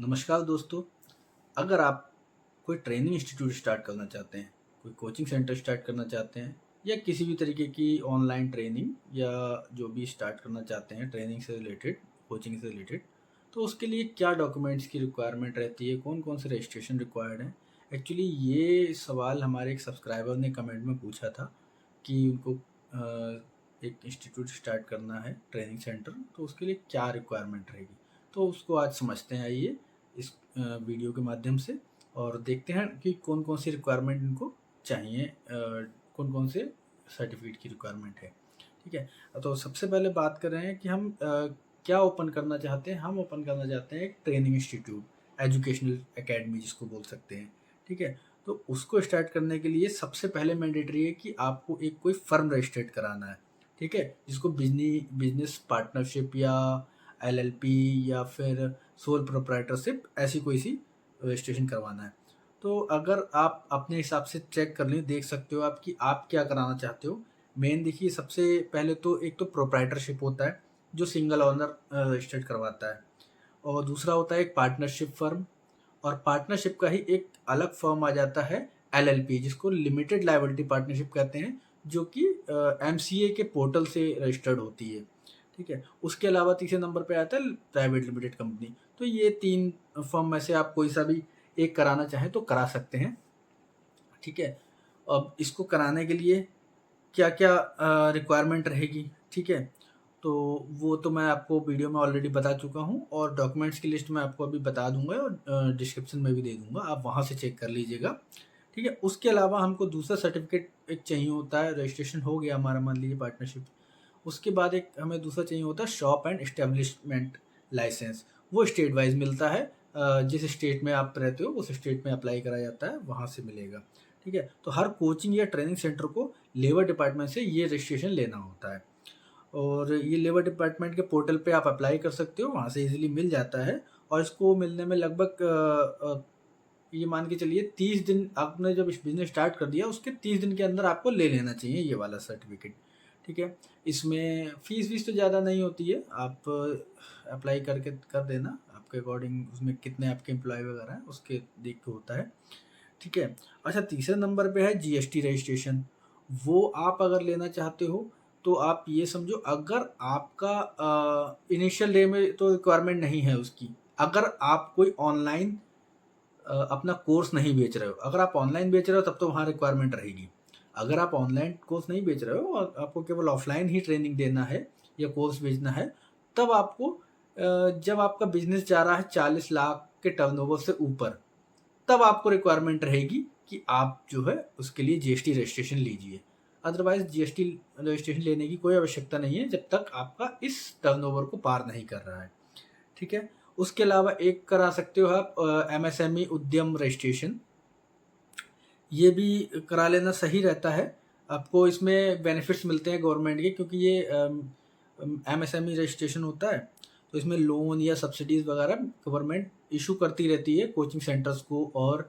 नमस्कार दोस्तों। अगर आप कोई ट्रेनिंग इंस्टीट्यूट स्टार्ट करना चाहते हैं, कोई कोचिंग सेंटर स्टार्ट करना चाहते हैं या किसी भी तरीके की ऑनलाइन ट्रेनिंग या जो भी स्टार्ट करना चाहते हैं ट्रेनिंग से रिलेटेड, कोचिंग से रिलेटेड, तो उसके लिए क्या डॉक्यूमेंट्स की रिक्वायरमेंट रहती है, कौन-कौन से रजिस्ट्रेशन रिक्वायर्ड हैं? एक्चुअली ये सवाल हमारे एक सब्सक्राइबर ने कमेंट में पूछा था कि उनको एक इंस्टीट्यूट स्टार्ट करना है ट्रेनिंग सेंटर, तो उसके लिए क्या रिक्वायरमेंट रहेगी? तो उसको आज समझते हैं, आइए इस वीडियो के माध्यम से और देखते हैं कि कौन कौन सी रिक्वायरमेंट इनको चाहिए, कौन कौन से सर्टिफिकेट की रिक्वायरमेंट है। ठीक है। तो सबसे पहले बात कर रहे हैं कि हम क्या ओपन करना चाहते हैं। हम ओपन करना चाहते हैं एक ट्रेनिंग इंस्टीट्यूट, एजुकेशनल एकेडमी जिसको बोल सकते हैं। ठीक है। तो उसको स्टार्ट करने के लिए सबसे पहले मैंडेटरी है कि आपको एक कोई फर्म रजिस्ट्रेट कराना है। ठीक है, जिसको बिजनेस पार्टनरशिप या एलएलपी या फिर सोल प्रोप्राइटरशिप ऐसी कोई सी रजिस्ट्रेशन करवाना है। तो अगर आप अपने हिसाब से चेक कर लें, देख सकते हो आप कि आप क्या कराना चाहते हो। मेन देखिए, सबसे पहले तो एक तो प्रोप्राइटरशिप होता है जो सिंगल ओनर रजिस्टर्ड करवाता है, और दूसरा होता है एक पार्टनरशिप फर्म, और पार्टनरशिप का ही एक अलग फर्म आ जाता है एलएलपी, जिसको लिमिटेड लायबिलिटी पार्टनरशिप कहते हैं, जो कि एमसीए के पोर्टल से रजिस्टर्ड होती है। ठीक है। उसके अलावा तीसरे नंबर पे आता है प्राइवेट लिमिटेड कंपनी। तो ये 3 फर्म में से आप कोई सा भी एक कराना चाहें तो करा सकते हैं। ठीक है। अब इसको कराने के लिए क्या-क्या रिक्वायरमेंट रहेगी, ठीक है? तो वो तो मैं आपको वीडियो में ऑलरेडी बता चुका हूँ, और डॉक्यूमेंट्स की लिस्ट मैं आपको अभी बता दूँगा और डिस्क्रिप्शन में भी दे दूँगा, आप वहाँ से चेक कर लीजिएगा। ठीक है। उसके अलावा हमको दूसरा सर्टिफिकेट एक चाहिए होता है। रजिस्ट्रेशन हो गया हमारा, मान लीजिए पार्टनरशिप। उसके बाद एक हमें दूसरा चाहिए होता है शॉप एंड एस्टेब्लिशमेंट लाइसेंस। वो स्टेट वाइज़ मिलता है। जिस स्टेट में आप रहते हो उस स्टेट में अप्लाई करा जाता है, वहाँ से मिलेगा। ठीक है। तो हर कोचिंग या ट्रेनिंग सेंटर को लेबर डिपार्टमेंट से ये रजिस्ट्रेशन लेना होता है, और ये लेबर डिपार्टमेंट के पोर्टल पे आप अप्लाई कर सकते हो, वहाँ से ईज़िली मिल जाता है। और इसको मिलने में लगभग ये मान के चलिए 30 दिन, आपने जब इस बिज़नेस स्टार्ट कर दिया उसके 30 दिन के अंदर आपको ले लेना चाहिए ये वाला सर्टिफ़िकेट। ठीक है। इसमें फ़ीस-वीस तो ज़्यादा नहीं होती है, आप अप्लाई करके कर देना, आपके अकॉर्डिंग उसमें कितने आपके एम्प्लॉयी वगैरह हैं उसके देख के होता है। ठीक है। अच्छा, तीसरे नंबर पे है जीएसटी रजिस्ट्रेशन। वो आप अगर लेना चाहते हो तो आप ये समझो, अगर आपका इनिशियल डे में तो रिक्वायरमेंट नहीं है उसकी। अगर आप कोई ऑनलाइन अपना कोर्स नहीं बेच रहे हो, अगर आप ऑनलाइन बेच रहे हो तब तो वहाँ रिक्वायरमेंट रहेगी। अगर आप ऑनलाइन कोर्स नहीं बेच रहे हो और आपको केवल ऑफलाइन ही ट्रेनिंग देना है या कोर्स बेचना है, तब आपको जब आपका बिज़नेस जा रहा है 40 लाख के टर्नओवर से ऊपर, तब आपको रिक्वायरमेंट रहेगी कि आप जो है उसके लिए जीएसटी रजिस्ट्रेशन लीजिए। अदरवाइज़ जीएसटी रजिस्ट्रेशन लेने की कोई आवश्यकता नहीं है जब तक आपका इस टर्नओवर को पार नहीं कर रहा है। ठीक है। उसके अलावा एक करा सकते हो आप एमएसएमई उद्यम रजिस्ट्रेशन। ये भी करा लेना सही रहता है। आपको इसमें बेनिफिट्स मिलते हैं गवर्नमेंट के, क्योंकि ये एमएसएमई रजिस्ट्रेशन होता है, तो इसमें लोन या सब्सिडीज़ वगैरह गवर्नमेंट इशू करती रहती है कोचिंग सेंटर्स को और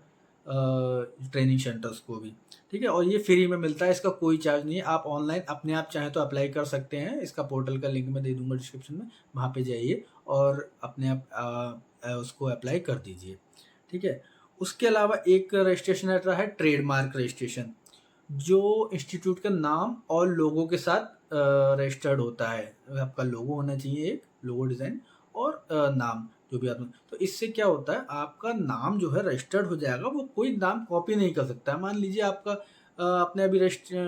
ट्रेनिंग सेंटर्स को भी। ठीक है। और ये फ्री में मिलता है, इसका कोई चार्ज नहीं है। आप ऑनलाइन अपने आप चाहें तो अप्लाई कर सकते हैं। इसका पोर्टल का लिंक मैं दे दूँगा डिस्क्रिप्शन में, वहाँ पे जाइए और अपने आप उसको अप्लाई कर दीजिए। ठीक है। उसके अलावा एक रजिस्ट्रेशन रहता है ट्रेडमार्क रजिस्ट्रेशन, जो इंस्टीट्यूट का नाम और लोगो के साथ रजिस्टर्ड होता है। आपका लोगो होना चाहिए, एक लोगो डिज़ाइन, और नाम जो भी आपने, तो इससे क्या होता है, आपका नाम जो है रजिस्टर्ड हो जाएगा, वो कोई नाम कॉपी नहीं कर सकता है। मान लीजिए आपका आपने अभी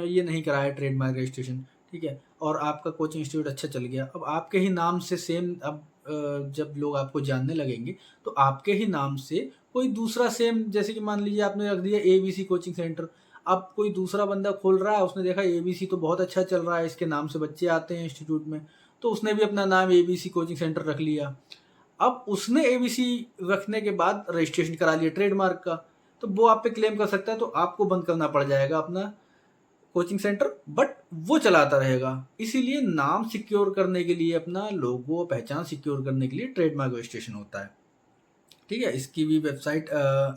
ये नहीं कराया ट्रेडमार्क रजिस्ट्रेशन, ठीक है, और आपका कोचिंग इंस्टीट्यूट अच्छा चल गया, अब आपके ही नाम से सेम, अब जब लोग आपको जानने लगेंगे तो आपके ही नाम से कोई दूसरा सेम, जैसे कि मान लीजिए आपने रख दिया एबीसी कोचिंग सेंटर, अब कोई दूसरा बंदा खोल रहा है, उसने देखा एबीसी तो बहुत अच्छा चल रहा है, इसके नाम से बच्चे आते हैं इंस्टीट्यूट में, तो उसने भी अपना नाम एबीसी कोचिंग सेंटर रख लिया। अब उसने एबीसी रखने के बाद रजिस्ट्रेशन करा लिया ट्रेडमार्क का, तो वो आप पे क्लेम कर सकता है, तो आपको बंद करना पड़ जाएगा अपना कोचिंग सेंटर, बट वो चलाता रहेगा। इसीलिए नाम सिक्योर करने के लिए, अपना लोगो पहचान सिक्योर करने के लिए ट्रेडमार्क रजिस्ट्रेशन होता है। ठीक है। इसकी भी वेबसाइट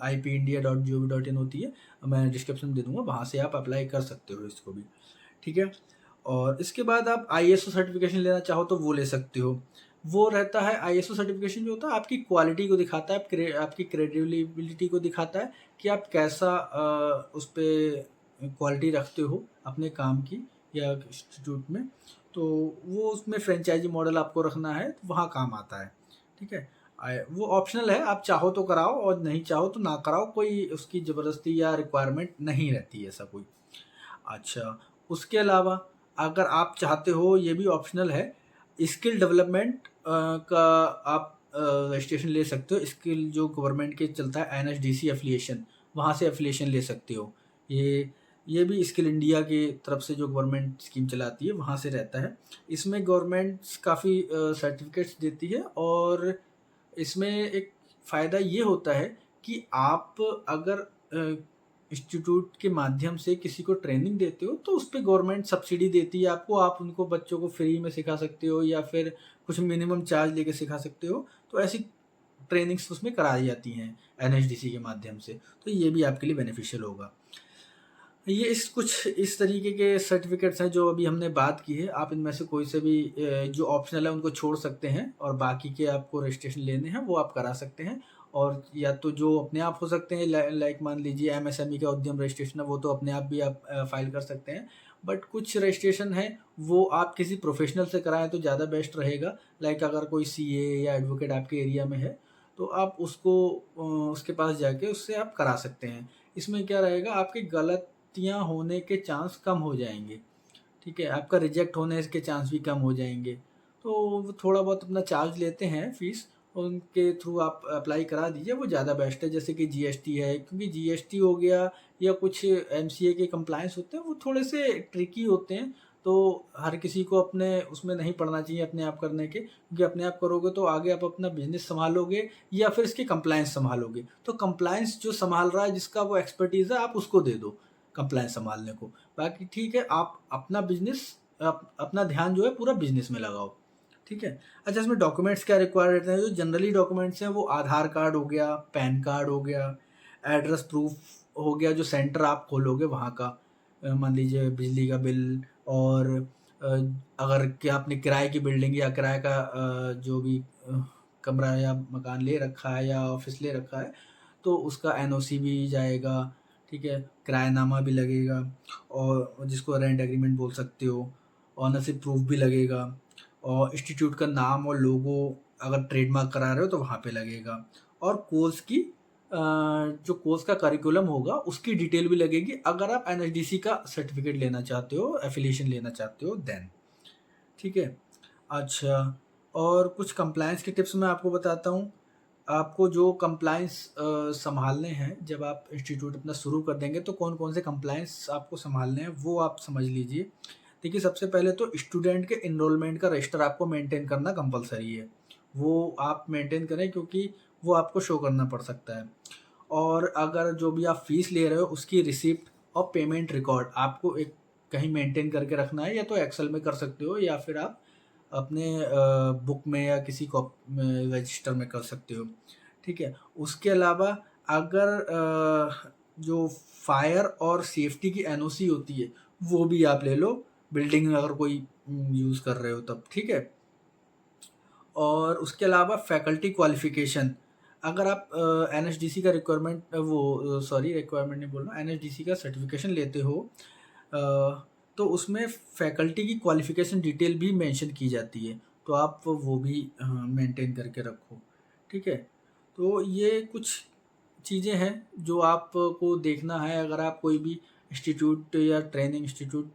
ipindia.gov.in होती है, मैं डिस्क्रिप्शन दे दूंगा, वहाँ से आप अप्लाई कर सकते हो इसको भी। ठीक है। और इसके बाद आप आईएसओ सर्टिफिकेशन लेना चाहो तो वो ले सकते हो। वो रहता है आईएसओ सर्टिफिकेशन जो होता है आपकी क्वालिटी को दिखाता है, आपकी क्रेडिबिलिटी को दिखाता है कि आप कैसा उस पर क्वालिटी रखते हो अपने काम की या इंस्टीट्यूट में। तो वो उसमें फ्रेंचाइजी मॉडल आपको रखना है तो वहाँ काम आता है। ठीक है, वो ऑप्शनल है, आप चाहो तो कराओ और नहीं चाहो तो ना कराओ, कोई उसकी ज़बरदस्ती या रिक्वायरमेंट नहीं रहती है ऐसा कोई। अच्छा, उसके अलावा अगर आप चाहते हो, ये भी ऑप्शनल है, स्किल डेवलपमेंट का आप रजिस्ट्रेशन ले सकते हो। स्किल जो गवर्नमेंट के चलता है एनएसडीसी एफिलिएशन, वहाँ से एफिलिएशन ले सकते हो। ये भी स्किल इंडिया की तरफ से जो गवर्नमेंट स्कीम चलाती है वहाँ से रहता है। इसमें गवर्नमेंट काफ़ी सर्टिफिकेट्स देती है और इसमें एक फ़ायदा ये होता है कि आप अगर इंस्टीट्यूट के माध्यम से किसी को ट्रेनिंग देते हो तो उस पे गवर्नमेंट सब्सिडी देती है आपको, आप उनको बच्चों को फ्री में सिखा सकते हो या फिर कुछ मिनिमम चार्ज लेके सिखा सकते हो। तो ऐसी ट्रेनिंग्स उसमें कराई जाती हैं एनएचडीसी के माध्यम से, तो ये भी आपके लिए बेनिफिशियल होगा। ये कुछ इस तरीके के सर्टिफिकेट्स हैं जो अभी हमने बात की है। आप इनमें से कोई से भी जो ऑप्शनल है उनको छोड़ सकते हैं और बाकी के आपको रजिस्ट्रेशन लेने हैं वो आप करा सकते हैं। और या तो जो अपने आप हो सकते हैं, लाइक मान लीजिए एमएसएमई का उद्यम रजिस्ट्रेशन है, वो तो अपने आप भी आप फाइल कर सकते हैं। बट कुछ रजिस्ट्रेशन है वो आप किसी प्रोफेशनल से कराएं तो ज़्यादा बेस्ट रहेगा। लाइक अगर कोई सीए या एडवोकेट आपके एरिया में है तो आप उसको उसके पास जाके उससे आप करा सकते हैं। इसमें क्या रहेगा, आपके गलतियाँ होने के चांस कम हो जाएंगे। ठीक है, आपका रिजेक्ट होने के चांस भी कम हो जाएंगे। तो वो थोड़ा बहुत अपना चार्ज लेते हैं फीस, उनके थ्रू आप अप्लाई करा दीजिए, वो ज़्यादा बेस्ट है। जैसे कि जीएसटी है, क्योंकि जीएसटी हो गया या कुछ एमसीए के कंप्लायंस होते हैं वो थोड़े से ट्रिकी होते हैं। तो हर किसी को अपने उसमें नहीं पड़ना चाहिए अपने आप करने के, क्योंकि अपने आप करोगे तो आगे आप अपना बिजनेस संभालोगे या फिर इसके कंप्लायंस संभालोगे। तो कंप्लायंस जो संभाल रहा है, जिसका वो एक्सपर्टीज़ है, आप उसको दे दो कंप्लायंस संभालने को। बाकी ठीक है, आप अपना बिजनेस, अपना ध्यान जो है पूरा बिजनेस में लगाओ। ठीक है। अच्छा, इसमें डॉक्यूमेंट्स क्या रिक्वायर्ड रहते हैं? जो जनरली डॉक्यूमेंट्स हैं वो आधार कार्ड हो गया, पैन कार्ड हो गया, एड्रेस प्रूफ हो गया जो सेंटर आप खोलोगे वहाँ का, मान लीजिए बिजली का बिल, और अगर क्या आपने किराए की बिल्डिंग या किराए का जो भी कमरा या मकान ले रखा है या ऑफिस ले रखा है तो उसका एनओसी भी जाएगा। ठीक है, किरायानामा भी लगेगा और जिसको रेंट एग्रीमेंट बोल सकते हो, ऑनरशिप प्रूफ भी लगेगा, और इंस्टीट्यूट का नाम और लोगो अगर ट्रेडमार्क करा रहे हो तो वहाँ पे लगेगा, और कोर्स की जो कोर्स का करिकुलम होगा उसकी डिटेल भी लगेगी अगर आप एनएचडीसी का सर्टिफिकेट लेना चाहते हो, एफिलिएशन लेना चाहते हो देन। ठीक है। अच्छा, और कुछ कंप्लायंस के टिप्स मैं आपको बताता हूँ। आपको जो कंप्लायंस संभालने हैं, जब आप इंस्टीट्यूट अपना शुरू कर देंगे तो कौन कौन से कंप्लायंस आपको संभालने हैं वो आप समझ लीजिए। देखिए, सबसे पहले तो स्टूडेंट के इनरोलमेंट का रजिस्टर आपको मेंटेन करना कंपलसरी है। वो आप मेंटेन करें क्योंकि वो आपको शो करना पड़ सकता है। और अगर जो भी आप फीस ले रहे हो उसकी रिसिप्ट और पेमेंट रिकॉर्ड आपको एक कहीं मेंटेन करके रखना है, या तो एक्सेल में कर सकते हो या फिर आप अपने बुक में या किसी रजिस्टर में कर सकते हो। ठीक है। उसके अलावा अगर जो फायर और सेफ्टी की एनओसी होती है वो भी आप ले लो, बिल्डिंग में अगर कोई यूज़ कर रहे हो तब। ठीक है। और उसके अलावा फैकल्टी क्वालिफिकेशन, अगर आप एनएचडीसी का रिक्वायरमेंट वो सॉरी रिक्वायरमेंट नहीं बोल रहा, एनएचडीसी का सर्टिफिकेशन लेते हो तो उसमें फैकल्टी की क्वालिफिकेशन डिटेल भी मेंशन की जाती है, तो आप वो भी मेंटेन करके रखो। ठीक है। तो ये कुछ चीज़ें हैं जो आपको देखना है अगर आप कोई भी इंस्टीट्यूट या ट्रेनिंग इंस्टीट्यूट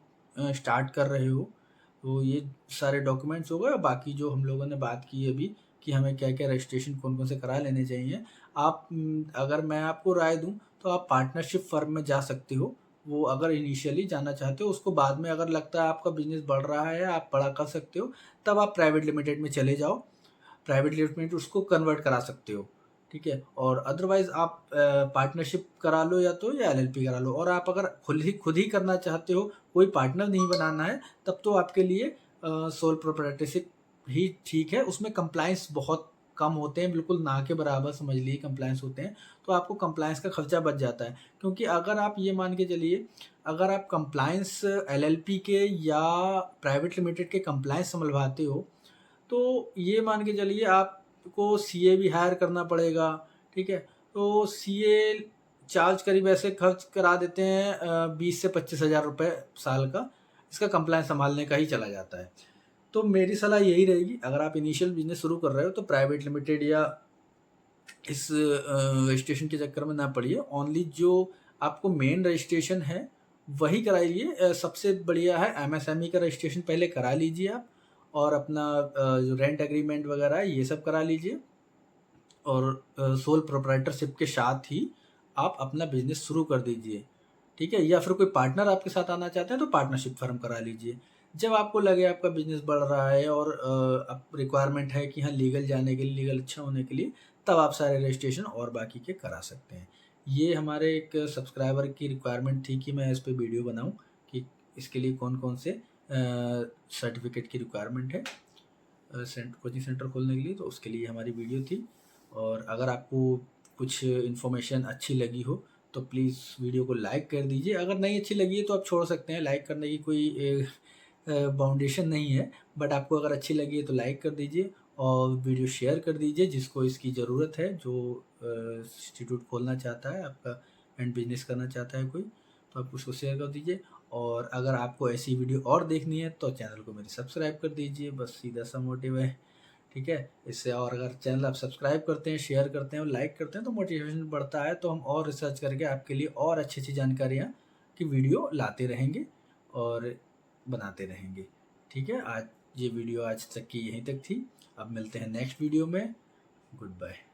स्टार्ट कर रहे हो। तो ये सारे डॉक्यूमेंट्स हो गए, और बाकी जो हम लोगों ने बात की अभी कि हमें क्या क्या रजिस्ट्रेशन कौन कौन से करा लेने चाहिए। आप अगर मैं आपको राय दूं तो आप पार्टनरशिप फर्म में जा सकते हो। वो अगर इनिशियली जाना चाहते हो, उसको बाद में अगर लगता है आपका बिजनेस बढ़ रहा है, आप बड़ा कर सकते हो, तब आप प्राइवेट लिमिटेड में चले जाओ। प्राइवेट लिमिटेड उसको कन्वर्ट करा सकते हो। ठीक है। और अदरवाइज आप पार्टनरशिप करा लो या एलएलपी करा लो। और आप अगर खुद ही करना चाहते हो, कोई पार्टनर नहीं बनाना है, तब तो आपके लिए सोल प्रोप्राइटरशिप ही ठीक है। उसमें कंप्लायंस बहुत कम होते हैं, बिल्कुल ना के बराबर समझ लीजिए कंप्लायंस होते हैं। तो आपको कंप्लायंस का खर्चा बच जाता है, क्योंकि अगर आप ये मान के चलिए, अगर आप कंप्लायंस एलएलपी के या प्राइवेट लिमिटेड के कंप्लायंस संभलवाते हो तो ये मान के चलिए आपको सीए भी हायर करना पड़ेगा, ठीक है। तो सीए चार्ज करीब ऐसे खर्च करा देते हैं 20 से 25 हज़ार रुपये साल का, इसका कंप्लायंस संभालने का ही चला जाता है। तो मेरी सलाह यही रहेगी, अगर आप इनिशियल बिजनेस शुरू कर रहे हो तो प्राइवेट लिमिटेड या इस रजिस्ट्रेशन के चक्कर में ना पड़िए। ओनली जो आपको मेन रजिस्ट्रेशन है वही कराइए। सबसे बढ़िया है एमएसएमई का रजिस्ट्रेशन पहले करा लीजिए आप, और अपना जो रेंट एग्रीमेंट वगैरह है ये सब करा लीजिए, और सोल प्रोप्राइटरशिप के साथ ही आप अपना बिजनेस शुरू कर दीजिए, ठीक है। या फिर कोई पार्टनर आपके साथ आना चाहते हैं तो पार्टनरशिप फर्म करा लीजिए। जब आपको लगे आपका बिजनेस बढ़ रहा है और अब रिक्वायरमेंट है कि हाँ लीगल जाने के लिए, लीगल अच्छा होने के लिए, तब आप सारे रजिस्ट्रेशन और बाकी के करा सकते हैं। ये हमारे एक सब्सक्राइबर की रिक्वायरमेंट थी कि मैं इस पे वीडियो बनाऊं कि इसके लिए कौन कौन से सर्टिफिकेट की रिक्वायरमेंट है कोचिंग सेंटर खोलने के लिए, तो उसके लिए हमारी वीडियो थी। और अगर आपको कुछ इन्फॉर्मेशन अच्छी लगी हो तो प्लीज़ वीडियो को लाइक कर दीजिए। अगर नहीं अच्छी लगी है तो आप छोड़ सकते हैं, लाइक करने की कोई बाउंडेशन नहीं है। बट आपको अगर अच्छी लगी है तो लाइक कर दीजिए और वीडियो शेयर कर दीजिए जिसको इसकी ज़रूरत है, जो इंस्टीट्यूट खोलना चाहता है आपका एंड बिजनेस करना चाहता है कोई, तो आप उसको शेयर कर दीजिए। और अगर आपको ऐसी वीडियो और देखनी है तो चैनल को मेरे सब्सक्राइब कर दीजिए, बस सीधा सा मोटिव है, ठीक है। इससे और अगर चैनल आप सब्सक्राइब करते हैं, शेयर करते हैं और लाइक करते हैं तो मोटिवेशन बढ़ता है, तो हम और रिसर्च करके आपके लिए और अच्छी अच्छी जानकारियाँ की वीडियो लाते रहेंगे और बनाते रहेंगे, ठीक है। आज ये वीडियो आज तक की यहीं तक थी। अब मिलते हैं नेक्स्ट वीडियो में। Good bye.